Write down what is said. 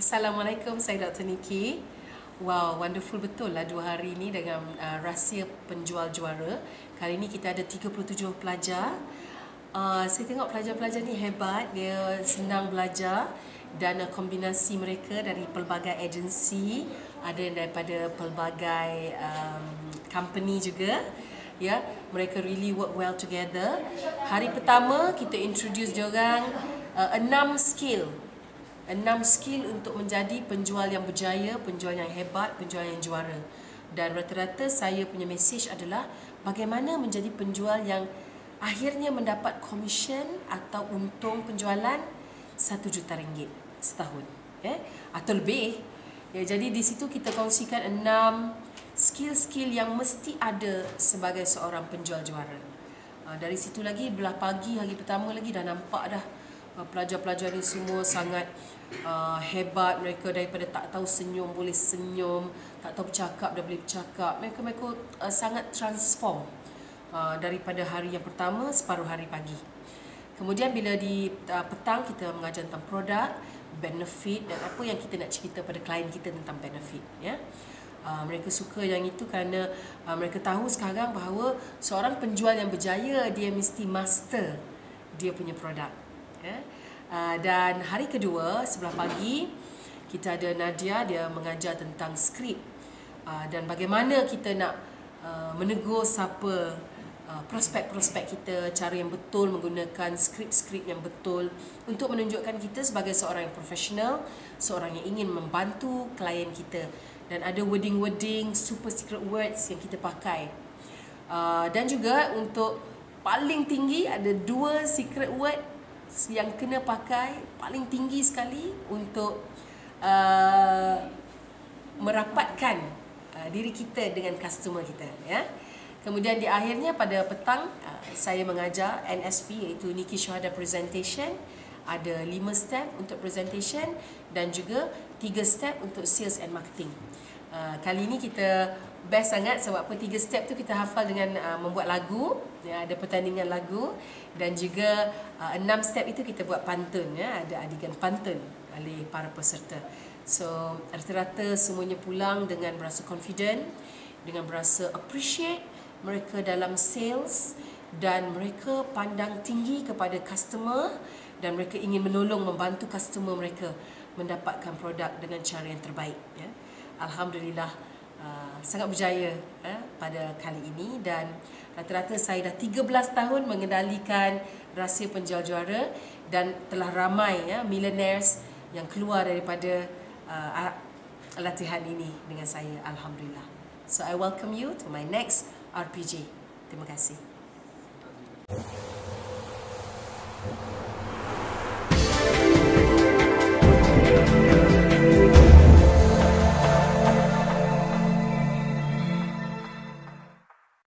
Assalamualaikum, saya Dr. Niki. Wow, wonderful betul lah 2 hari ni dengan rahsia penjual juara. Kali ni kita ada 37 pelajar. Saya tengok pelajar-pelajar ni hebat, dia senang belajar dan kombinasi mereka dari pelbagai agensi, ada daripada pelbagai company juga. Ya, mereka really work well together. Hari pertama kita introduce diorang 6 skill untuk menjadi penjual yang berjaya, penjual yang hebat, penjual yang juara. Dan rata-rata saya punya message adalah bagaimana menjadi penjual yang akhirnya mendapat komisen atau untung penjualan RM1 juta setahun, atau lebih. Jadi di situ kita kongsikan 6 skill-skill yang mesti ada sebagai seorang penjual juara. Dari situ lagi belah pagi hari pertama lagi dah nampak dah pelajar-pelajar ni semua sangat hebat. Mereka daripada tak tahu senyum boleh senyum, tak tahu bercakap dah boleh bercakap. Mereka sangat transform daripada hari yang pertama separuh hari pagi. Kemudian bila di petang kita mengajar tentang produk, benefit dan apa yang kita nak cerita pada klien kita tentang benefit, ya. Mereka suka yang itu kerana mereka tahu sekarang bahawa seorang penjual yang berjaya dia mesti master dia punya produk. Dan hari kedua sebelah pagi kita ada Nadia, dia mengajar tentang skrip dan bagaimana kita nak menegur siapa prospek-prospek kita, cara yang betul menggunakan skrip-skrip yang betul untuk menunjukkan kita sebagai seorang yang profesional, seorang yang ingin membantu klien kita. Dan ada wording-wording, super secret words yang kita pakai. Dan juga untuk paling tinggi ada 2 secret word yang kena pakai paling tinggi sekali untuk merapatkan diri kita dengan customer kita, ya. Kemudian di akhirnya pada petang saya mengajar NSP, iaitu Niki Syuhada Presentation. Ada 5 step untuk presentation dan juga 3 step untuk sales and marketing. Kali ini kita best sangat sebab 3 step tu kita hafal dengan membuat lagu, ya, ada pertandingan lagu, dan juga 6 step itu kita buat pantun, ya, ada adegan pantun oleh para peserta. So rata-rata semuanya pulang dengan berasa confident, dengan berasa appreciate mereka dalam sales, dan mereka pandang tinggi kepada customer dan mereka ingin menolong, membantu customer mereka mendapatkan produk dengan cara yang terbaik, ya. Alhamdulillah sangat berjaya pada kali ini, dan rata-rata saya dah 13 tahun mengendalikan rahsia penjual juara dan telah ramai, ya, millionaires yang keluar daripada latihan ini dengan saya, alhamdulillah. So I welcome you to my next RPG. Terima kasih.